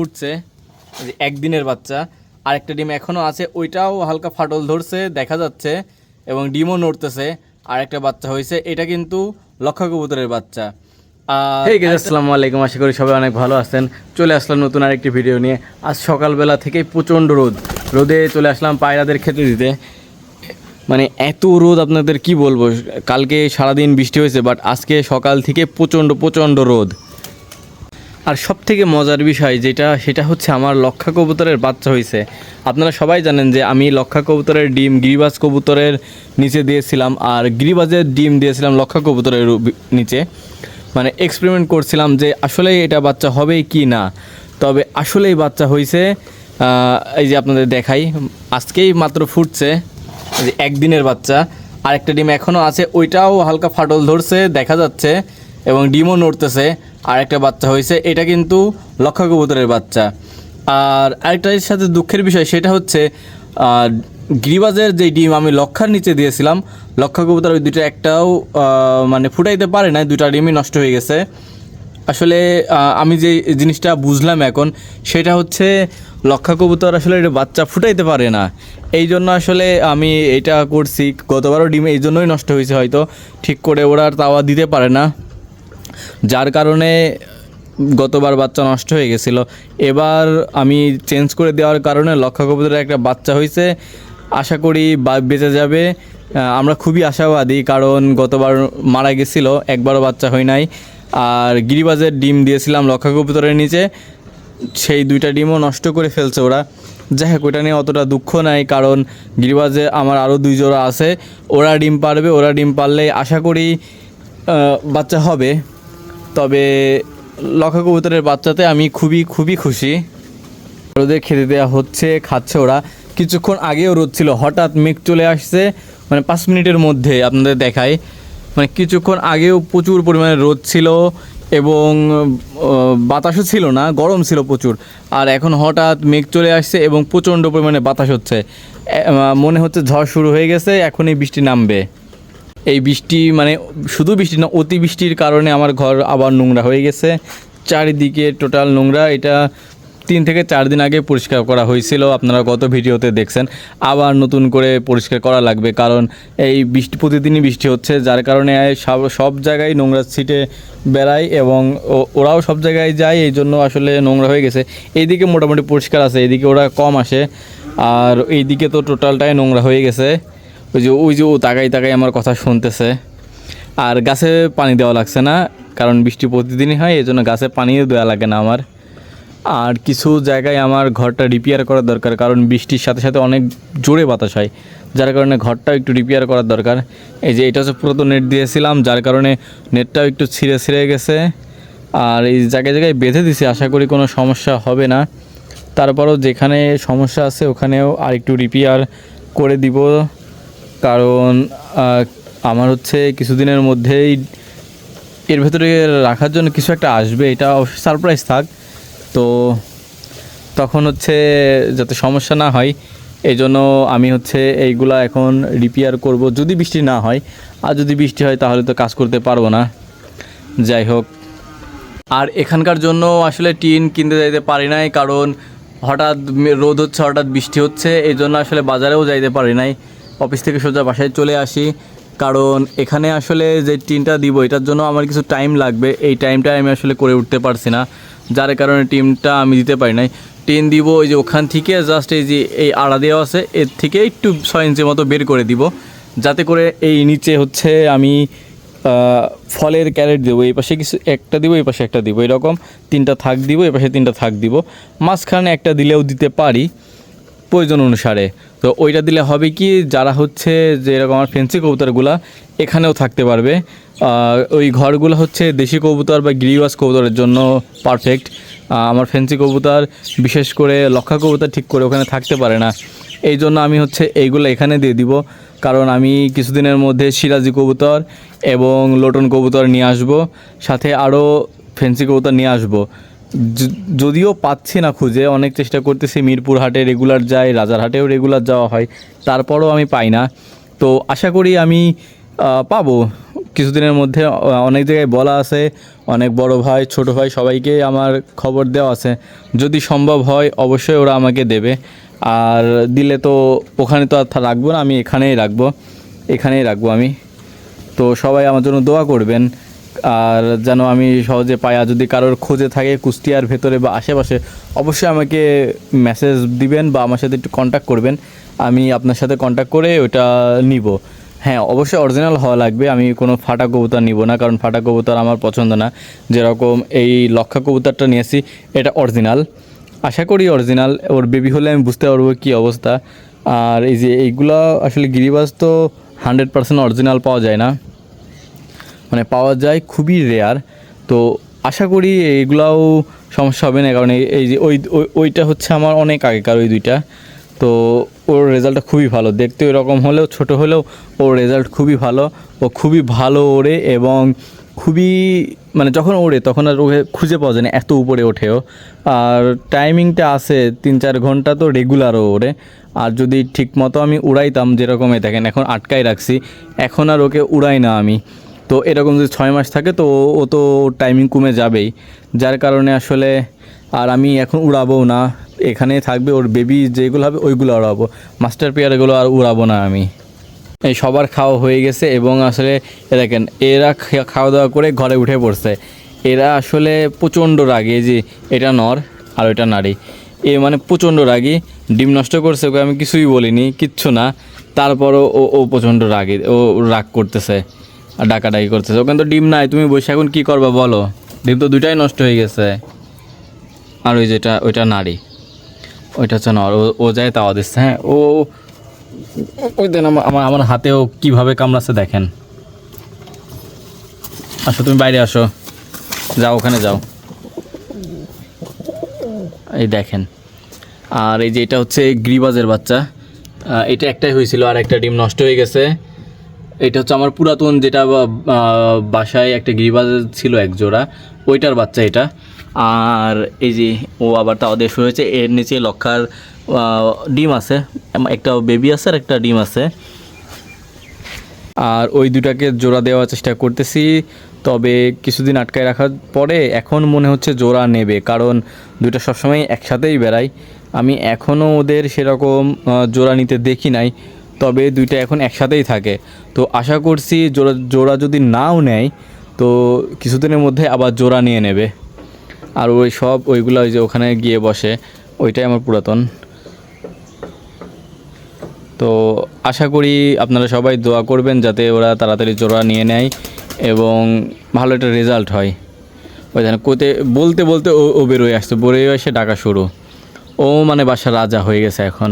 ফুটছে যে একদিনের বাচ্চা, আরেকটা ডিম এখনও আছে, ওইটাও হালকা ফাটল ধরছে দেখা যাচ্ছে এবং ডিমও নড়তেছে। আরেকটা বাচ্চা হয়েছে, এটা কিন্তু লক্ষা কবুতরের বাচ্চা। আর হেই গাইস, আসসালামু আলাইকুম। আশা করি সবাই অনেক ভালো আছেন। চলে আসলাম নতুন আরেকটি ভিডিও নিয়ে। আজ সকালবেলা থেকেই প্রচণ্ড রোদে চলে আসলাম পায়রাদের খেতে দিতে। মানে এত রোদ আপনাদের কি বলবো, কালকে সারাদিন বৃষ্টি হয়েছে, বাট আজকে সকাল থেকে প্রচণ্ড রোদ। আর সব থেকে মজার বিষয় সেটা হচ্ছে আমার লক্ষা কবুতরের বাচ্চা হয়েছে। আপনারা সবাই জানেন যে আমি লক্ষা কবুতরের ডিম গিরিবাজ কবুতরের নিচে দিয়েছিলাম, আর গিরিবাজের ডিম দিয়েছিলাম লক্ষা কবুতরের নিচে। মানে এক্সপেরিমেন্ট করছিলাম যে আসলে এটা বাচ্চা হবে কি না। তবে আসলেই বাচ্চা হয়েছে। এই যে আপনাদের দেখাই, আজকেই মাত্র ফুটছে যে একদিনের বাচ্চা। আরেকটা ডিম এখনও আছে, ওইটাও হালকা ফাটল ধরছে দেখা যাচ্ছে এবং ডিমও নড়তেছে। আরেকটা বাচ্চা হয়েছে, এটা কিন্তু লক্ষা কবুতরের বাচ্চা। আর আরেকটার সাথে দুঃখের বিষয় সেটা হচ্ছে গিরিবাজের যে ডিম আমি লক্ষার নিচে দিয়েছিলাম, লক্ষা কবুতর ওই দুটো একটাও মানে ফুটাইতে পারে না, দুটা ডিমই নষ্ট হয়ে গেছে। আসলে আমি যে জিনিসটা বুঝলাম এখন, সেটা হচ্ছে লক্ষা কবুতর আসলে এটা বাচ্চা ফুটাইতে পারে না। এই জন্য আসলে আমি এটা করছি। গতবারও ডিম এই জন্যই নষ্ট হয়েছে, হয়তো ঠিক করে ওরা তাওয়া দিতে পারে না, যার কারণে গতবার বাচ্চা নষ্ট হয়ে গেছিলো। এবার আমি চেঞ্জ করে দেওয়ার কারণে লক্ষা কবুতরের একটা বাচ্চা হয়েছে। আশা করি বেঁচে যাবে। আমরা খুবই আশাবাদী, কারণ গতবার মারা গেছিলো, একবারও বাচ্চা হয় নাই। আর গিরিবাজের ডিম দিয়েছিলাম লক্ষা কবুতরের নিচে, সেই দুইটা ডিমও নষ্ট করে ফেলছে ওরা। যাই হোক, ওইটা নিয়ে অতটা দুঃখ নাই, কারণ গিরিবাজে আমার আরও 2 জোড়া আছে, ওরা ডিম পারবে। ওরা ডিম পারলে আশা করি বাচ্চা হবে। তবে লক্ষা কবুতরের বাচ্চাতে আমি খুবই খুশি। রোদে খেতে দেওয়া হচ্ছে, খাচ্ছে ওরা। কিছুক্ষণ আগেও রোদ ছিল, হঠাৎ মেঘ চলে আসছে, মানে 5 মিনিটের মধ্যে আপনাদের দেখায়। মানে কিছুক্ষণ আগেও প্রচুর পরিমাণে রোদ ছিল এবং বাতাসও ছিল না, গরম ছিল প্রচুর। আর এখন হঠাৎ মেঘ চলে আসছে এবং প্রচণ্ড পরিমাণে বাতাস হচ্ছে। মনে হচ্ছে ঝড় শুরু হয়ে গেছে, এখনই বৃষ্টি নামবে। এই বৃষ্টি মানে শুধু বৃষ্টি না, অতি বৃষ্টির কারণে আমার ঘর আবার নোংরা হয়ে গেছে, চারিদিকে টোটাল নোংরা। এটা 3 থেকে 4 দিন আগে পরিষ্কার করা হয়েছিল, আপনারা গত ভিডিওতে দেখছেন। আবার নতুন করে পরিষ্কার করা লাগবে, কারণ এই বৃষ্টি প্রতিদিনই বৃষ্টি হচ্ছে, যার কারণে সব জায়গায় নোংরা ছিটে বেড়ায় এবং ওরাও সব জায়গায় যায়, এই জন্য আসলে নোংরা হয়ে গেছে। এইদিকে মোটামুটি পরিষ্কার আছে, এইদিকে ওরা কম আসে, আর এইদিকে তো টোটালটাই নোংরা হয়ে গেছে। ওই যে ও তাকাই আমার কথা শুনতেছে। আর গাছে পানি দেওয়া লাগছে না, কারণ বৃষ্টি প্রতিদিনই হয়, এই জন্য গাছে পানিও দেওয়া লাগে না আমার। আর কিছু জায়গায় আমার ঘরটা রিপেয়ার করার দরকার, কারণ বৃষ্টির সাথে সাথে অনেক জোরে বাতাস হয়, যার কারণে ঘরটাও একটু রিপেয়ার করার দরকার। এই যে এটা হচ্ছে পুরাতন নেট দিয়েছিলাম, যার কারণে নেটটাও একটু ছিঁড়ে গেছে। আর এই জায়গায় বেঁধে দিছি, আশা করি কোনো সমস্যা হবে না। তারপরও যেখানে সমস্যা আছে ওখানেও আর একটু রিপেয়ার করে দিব, কারণ আমার হচ্ছে কিছুদিনের মধ্যেই এর ভেতরে রাখার জন্য কিছু একটা আসবে, এটা অবশ্যই সারপ্রাইজ থাক। তো তখন হচ্ছে যাতে সমস্যা না হয়, এই জন্য আমি হচ্ছে এইগুলা এখন রিপেয়ার করব, যদি বৃষ্টি না হয়। আর যদি বৃষ্টি হয় তাহলে তো কাজ করতে পারবো না। যাই হোক, আর এখানকার জন্য আসলে টিন কিনতে যাইতে পারি নাই, কারণ হঠাৎ রোদ হচ্ছে, হঠাৎ বৃষ্টি হচ্ছে, এই জন্য আসলে বাজারেও যাইতে পারি নাই। অফিস থেকে সোজা বাসায় চলে আসি, কারণ এখানে আসলে যে টিনটা দিব এটার জন্য আমার কিছু টাইম লাগবে। এই টাইমটা আমি আসলে করে উঠতে পারছি না, যার কারণে টিনটা আমি দিতে পারি নাই। টিন দিব ওই যে ওখান থেকে জাস্ট এই যে এই আড়া দেওয়া আছে, এর থেকে একটু 6 ইঞ্চি মতো বের করে দিব, যাতে করে এই নিচে হচ্ছে আমি ফলের ক্যারেট দেবো। এই পাশে কিছু একটা দিব, এই পাশে একটা দিব, এরকম 3টা থাক দিব, এই পাশে 3টা থাক দিব। মাঝখানে একটা দিলেও দিতে পারি প্রয়োজন অনুসারে। তো ওইটা দিলে হবে কি, যারা হচ্ছে যে এরকম আমার ফেন্সি কবুতরগুলা এখানেও থাকতে পারবে। ওই ঘরগুলো হচ্ছে দেশি কবুতর বা গিরিবাজ কবুতরের জন্য পারফেক্ট। আমার ফেন্সি কবুতর, বিশেষ করে লক্ষা কবুতর ঠিক করে ওখানে থাকতে পারে না, এই জন্য আমি হচ্ছে এইগুলো এখানে দিয়ে দিব। কারণ আমি কিছুদিনের মধ্যে সিরাজি কবুতর এবং লোটন কবুতর নিয়ে আসব, সাথে আরও ফেন্সি কবুতর নিয়ে আসব। যদিও পাচ্ছি না খুঁজে, অনেক চেষ্টা করতেছি, মিরপুর হাটে রেগুলার যাই, রাজারহাটেও রেগুলার যাওয়া হয়, তারপরও আমি পাই না। তো আশা করি আমি পাবো কিছুদিনের মধ্যে। অনেক জায়গায় বলা আছে, অনেক বড় ভাই ছোট ভাই সবাইকে আমার খবর দেওয়া আছে, যদি সম্ভব হয় অবশ্যই ওরা আমাকে দেবে। আর দিলে তো ওখানে তো আর রাখবো না, আমি এখানেই রাখবো আমি। তো সবাই আমার জন্য দোয়া করবেন, আর যেন আমি সহজে পাই। আর যদি কারোর খোঁজে থাকে কুষ্টিয়ার ভেতরে বা আশেপাশে, অবশ্যই আমাকে মেসেজ দিবেন বা আমার সাথে একটু কন্ট্যাক্ট করবেন, আমি আপনার সাথে কন্ট্যাক্ট করে ওটা নিব। হ্যাঁ, অবশ্যই অরিজিনাল হওয়া লাগবে, আমি কোনো ফাটা কবুতর নিব না, কারণ ফাটা কবুতর আমার পছন্দ না। যেরকম এই লক্ষা কবুতরটা নিয়েছি, এটা অরিজিনাল, আশা করি অরিজিনাল। ওর বেবি হলে আমি বুঝতে পারবো কী অবস্থা। আর এই যে এইগুলো আসলে গিরিবাজ তো 100% অরিজিনাল পাওয়া যায় না, মানে পাওয়া যায় খুবই রেয়ার। তো আশা করি এইগুলাও সমস্যা হবে না, কারণ এই যে ওইটা হচ্ছে আমার অনেক আগেকার ওই দুইটা। তো ওর রেজাল্টটা খুবই ভালো, দেখতে এরকম হলেও ছোট হলেও ওর রেজাল্ট খুবই ভালো। ও খুবই ভালো ওড়ে, এবং খুবই মানে যখন ওড়ে তখন আর ওকে খুঁজে পাওয়া যায় না, এত উপরে ওঠেও। আর টাইমিংটা আছে 3-4 ঘন্টা, তো রেগুলারও ওড়ে। আর যদি ঠিক মতো আমি উড়াইতাম, যেরকমই দেখেন এখন আটকাই রাখছি, এখন আর ওকে উড়াই না আমি। তো এরকম যদি 6 মাস থাকে তো ও তো টাইমিং কমে যাবেই, যার কারণে আসলে আর আমি এখন উড়াবও না, এখানেই থাকবে। ওর বেবি যেগুলো হবে ওইগুলো উড়াবো, মাস্টার পেয়ারগুলো আর উড়াবো না আমি। এই সবার খাওয়া হয়ে গেছে, এবং আসলে দেখেন এরা খাওয়া দাওয়া করে ঘরে উঠে পড়ছে। এরা আসলে প্রচণ্ড রাগী, যে এটা নর আর ওইটা নারী, এ মানে প্রচণ্ড রাগী। ডিম নষ্ট করছে, ওকে আমি কিছুই বলিনি, কিচ্ছু না, তারপরও ও প্রচণ্ড রাগী, ও রাগ করতেছে আর ডাকাডাকি করতেছে। ওখানে তো ডিম নাই, তুমি বসে এখন কী করবা বলো, ডিম তো দুইটাই নষ্ট হয়ে গেছে। আর ওই যেটা ওইটা নারী, ওইটা হচ্ছে নর, ও যায় তাওয়া দিচ্ছে। হ্যাঁ, ওই দেন আমার হাতেও কীভাবে কামড়াচ্ছে দেখেন। আসো তুমি বাইরে আসো, যাও ওখানে যাও, এই দেখেন। আর এই যে এটা হচ্ছে গিরিবাজের বাচ্চা, এটা একটাই হয়েছিল, আর একটা ডিম নষ্ট হয়ে গেছে। এটা হচ্ছে আমার পুরাতন যেটা বাসায় একটা গিরিবাজ ছিল এক জোড়া, ওইটার বাচ্চা এটা। আর এই যে ও আবার তাও দেশ হয়েছে, এর নিচে লক্ষার ডিম আছে, একটা বেবি আছে আর একটা ডিম আছে। আর ওই দুটাকে জোড়া দেওয়ার চেষ্টা করতেছি, তবে কিছুদিন আটকায় রাখার পরে এখন মনে হচ্ছে জোড়া নেবে, কারণ দুইটা সবসময় একসাথেই বেড়ায়। আমি এখনও ওদের সেরকম জোড়া নিতে দেখি নাই, তবে দুইটা এখন একসাথেই থাকে। তো আশা করছি জোড়া যদি নাও নেয় তো কিছুদিনের মধ্যে আবার জোড়া নিয়ে নেবে। আর ওইগুলো ওই যে ওখানে গিয়ে বসে, ওইটাই আমার পুরাতন। তো আশা করি আপনারা সবাই দোয়া করবেন যাতে ওরা তাড়াতাড়ি জোড়া নিয়ে নেয় এবং ভালো একটা রেজাল্ট হয়। ওই যেন বলতে বলতে ও বেরোয় আসছে, বেরোয় এসে ডাকা শুরু। ও মানে বাসার রাজা হয়ে গেছে এখন।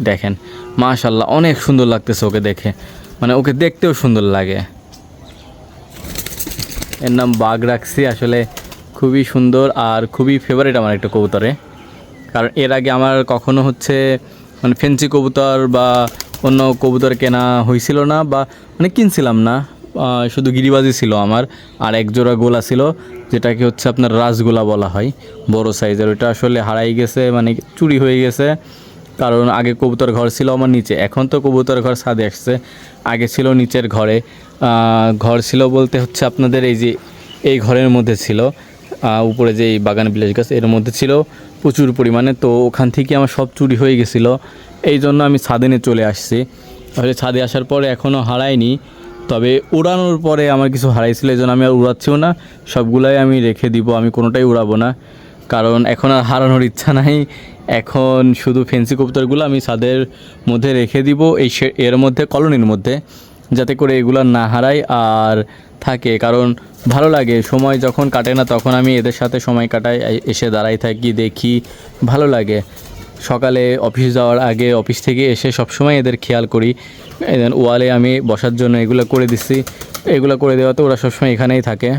দেখেন মাশাআল্লাহ, অনেক সুন্দর লাগতেছে ওকে দেখে, মানে ওকে দেখতেও সুন্দর লাগে। এর নাম বাঘ রাখছি, আসলে খুবই সুন্দর আর খুবই ফেভারিট আমার একটা কবুতরে। কারণ এর আগে আমার কখনো হচ্ছে মানে ফেন্সি কবুতর বা অন্য কবুতর কেনা হয়েছিল না, বা মানে কিনছিলাম না, শুধু গিরিবাজি ছিল আমার। আর এক জোড়া গোলা ছিল, যেটাকে হচ্ছে আপনার রাজগোলা বলা হয়, বড় সাইজের। ওইটা আসলে হারাই গেছে, মানে চুরি হয়ে গেছে। কারণ আগে কবুতর ঘর ছিল আমার নিচে, এখন তো কবুতর ঘর ছাদে আসছে, আগে ছিল নিচের ঘরে। ঘর ছিল বলতে হচ্ছে আপনাদের এই যে এই ঘরের মধ্যে ছিল, উপরে যে এই বাগান বিলাস গাছ এর মধ্যে ছিল প্রচুর পরিমাণে। তো ওখান থেকে আমার সব চুরি হয়ে গেছিলো, এই জন্য আমি ছাদে নিয়ে চলে আসছি। তাহলে ছাদে আসার পরে এখনও হারাইনি, তবে উড়ানোর পরে আমার কিছু হারাইছিল, এই জন্য আমি আর উড়াচ্ছিও না, সবগুলাই আমি রেখে দিব, আমি কোনোটাই উড়াবো না, কারণ এখন আর হারানোর ইচ্ছা নাই। এখন শুধু ফেন্সি কবুতরগুলো আমি ছাদের মধ্যে রেখে দিব, এর মধ্যে কলোনির মধ্যে, যাতে করে এগুলো না হারায় আর থাকে। কারণ ভালো লাগে, সময় যখন কাটে না তখন আমি এদের সাথে সময় কাটাই, এসে দাঁড়াই থাকি, দেখি, ভালো লাগে। সকালে অফিস যাওয়ার আগে অফিস থেকে এসে সবসময় এদের খেয়াল করি। ওয়ালে আমি বসার জন্য এগুলো করে দিচ্ছি, এগুলো করে দেওয়াতে ওরা সবসময় এখানেই থাকে।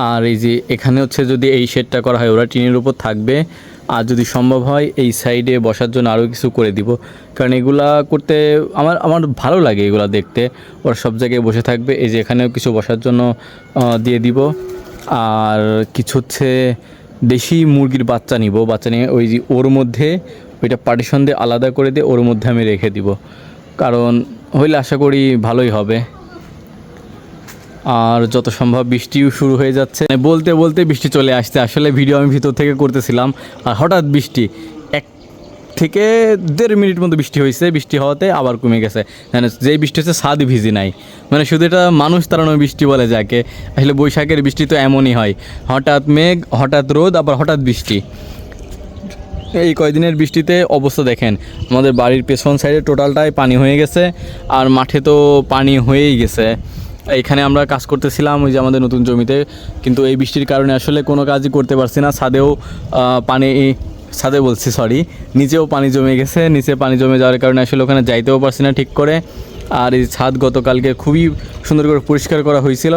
আর এই যে এখানে হচ্ছে যদি এই শেডটা করা হয় ওরা টিনের উপর থাকবে, আর যদি সম্ভব হয় এই সাইডে বসার জন্য আরও কিছু করে দিব, কারণ এগুলা করতে আমার ভালো লাগে এগুলা দেখতে। ওরা সব জায়গায় বসে থাকবে, এই যে এখানেও কিছু বসার জন্য দিয়ে দিব। আর কিছু হচ্ছে দেশি মুরগির বাচ্চা নিব, বাচ্চা নিয়ে ওই যে ওর মধ্যে ওইটা পার্টিশন দিয়ে আলাদা করে দিয়ে ওর মধ্যে আমি রেখে দিব, কারণ হইলে আশা করি ভালোই হবে। আর যত সম্ভব বৃষ্টিও শুরু হয়ে যাচ্ছে, মানে বলতে বলতে বৃষ্টি চলে আসছে। আসলে ভিডিও আমি ভিতর থেকে করতেছিলাম আর হঠাৎ বৃষ্টি, 1 থেকে 1.5 মিনিট মতো বৃষ্টি হয়েছে, বৃষ্টি হওয়াতে আবার কমে গেছে। মানে যেই বৃষ্টি হচ্ছে ছাদ ভিজি নাই, মানে শুধু এটা মানুষ তাড়ানো বৃষ্টি বলে যাকে। আসলে বৈশাখের বৃষ্টি তো এমনই হয়, হঠাৎ মেঘ, হঠাৎ রোদ, আবার হঠাৎ বৃষ্টি। এই কয়দিনের বৃষ্টিতে অবস্থা দেখেন, আমাদের বাড়ির পেছন সাইডে টোটালটাই পানি হয়ে গেছে, আর মাঠে তো পানি হয়েই গেছে। এইখানে আমরা কাজ করতেছিলাম ওই যে আমাদের নতুন জমিতে, কিন্তু এই বৃষ্টির কারণে আসলে কোনো কাজই করতে পারছি না। ছাদে বলছি সরি, নিচেও পানি জমে গেছে। নিচে পানি জমে যাওয়ার কারণে আসলে ওখানে যাইতেও পারছি না ঠিক করে। আর এই ছাদ গতকালকে খুবই সুন্দর করে পরিষ্কার করা হয়েছিল,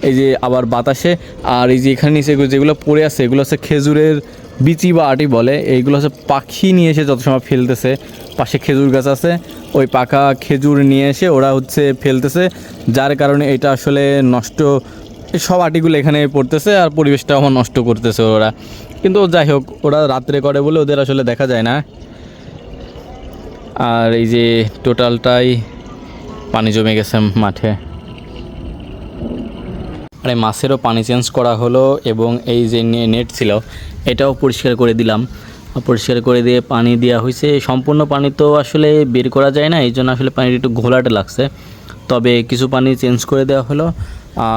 এই যে আবার বাতাসে। আর এই যে এখানে নিচে যেগুলো পড়ে আছে এগুলো হচ্ছে খেজুরের বিচি বা আটি বলে, এইগুলো হচ্ছে পাখি নিয়ে এসে যত সময় ফেলতেছে। পাশে খেজুর গাছ আছে, ওই পাকা খেজুর নিয়ে এসে ওরা হচ্ছে ফেলতেছে, যার কারণে এটা আসলে নষ্ট, এই সব আটিগুলো এখানে পড়তেছে আর পরিবেশটা আমার নষ্ট করতেছে ওরা। কিন্তু যাই হোক, ওরা রাত্রে করে বলে ওদের আসলে দেখা যায় না। আর এই যে টোটালটাই পানি জমে গেছে মাঠে। আর এই মাছেরও পানি চেঞ্জ করা হলো, এবং এই যে নেট ছিল এটাও পরিষ্কার করে দিলাম। পরিষ্কার করে দিয়ে পানি দেওয়া হয়েছে। সম্পূর্ণ পানি তো আসলে বের করা যায় না, এই জন্য আসলে পানিটা একটু ঘোলাটে লাগছে, তবে কিছু পানি চেঞ্জ করে দেওয়া হলো।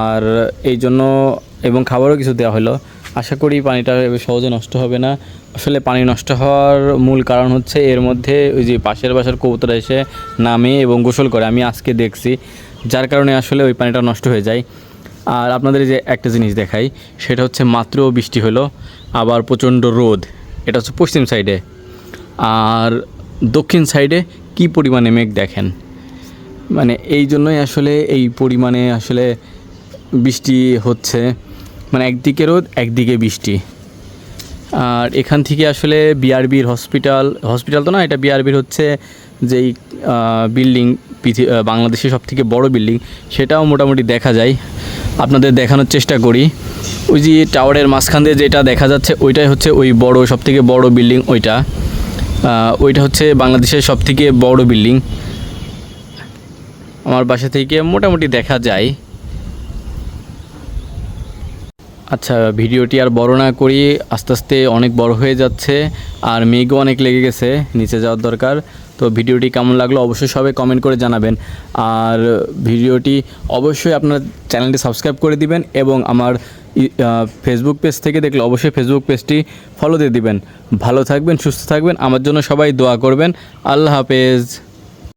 আর এই জন্য এবং খাবারও কিছু দেওয়া হলো। আশা করি পানিটা সহজে নষ্ট হবে না। আসলে পানি নষ্ট হওয়ার মূল কারণ হচ্ছে এর মধ্যে ওই যে পাশের বাসার কবুতর এসে নামে এবং গোসল করে, আমি আজকে দেখছি, যার কারণে আসলে ওই পানিটা নষ্ট হয়ে যায়। আর আপনাদের যে একটা জিনিস দেখাই, সেটা হচ্ছে মাত্র বৃষ্টি হলো, আবার প্রচণ্ড রোদ। এটা হচ্ছে পশ্চিম সাইডে, আর দক্ষিণ সাইডে কি পরিমাণে মেঘ দেখেন। মানে এই জন্যই আসলে এই পরিমাণে আসলে বৃষ্টি হচ্ছে, মানে একদিকে রোদ একদিকে বৃষ্টি। আর এখান থেকে আসলে বিআরবির হসপিটাল তো না, এটা বিআরবির হচ্ছে যেই বিল্ডিং, বাংলাদেশের সবথেকে বড় বিল্ডিং, সেটাও মোটামুটি দেখা যায়। আপনাদের দেখানোর চেষ্টা করি। ওই যে টাওয়ারের মাঝখান দিয়ে যেটা দেখা যাচ্ছে ওইটাই হচ্ছে ওই বড় সবথেকে বড় বিল্ডিং। ওইটা হচ্ছে বাংলাদেশের সবথেকে বড় বিল্ডিং। আমার বাসা থেকে মোটামুটি দেখা যায়। আচ্ছা, ভিডিওটি আর বড় না করি, আস্তে আস্তে অনেক বড় হয়ে যাচ্ছে, আর মেঘও অনেক লেগে গেছে, নিচে যাওয়ার দরকার। তো ভিডিওটি কেমন লাগলো অবশ্যই সবাই কমেন্ট করে জানাবেন। আর ভিডিওটি অবশ্যই আপনার চ্যানেলটি সাবস্ক্রাইব করে দিবেন, এবং আমার ফেসবুক পেজ থেকে দেখলে অবশ্যই ফেসবুক পেজটি ফলো দিয়ে দিবেন। ভালো থাকবেন, সুস্থ থাকবেন, আমার জন্য সবাই দোয়া করবেন। আল্লাহ হাফেজ।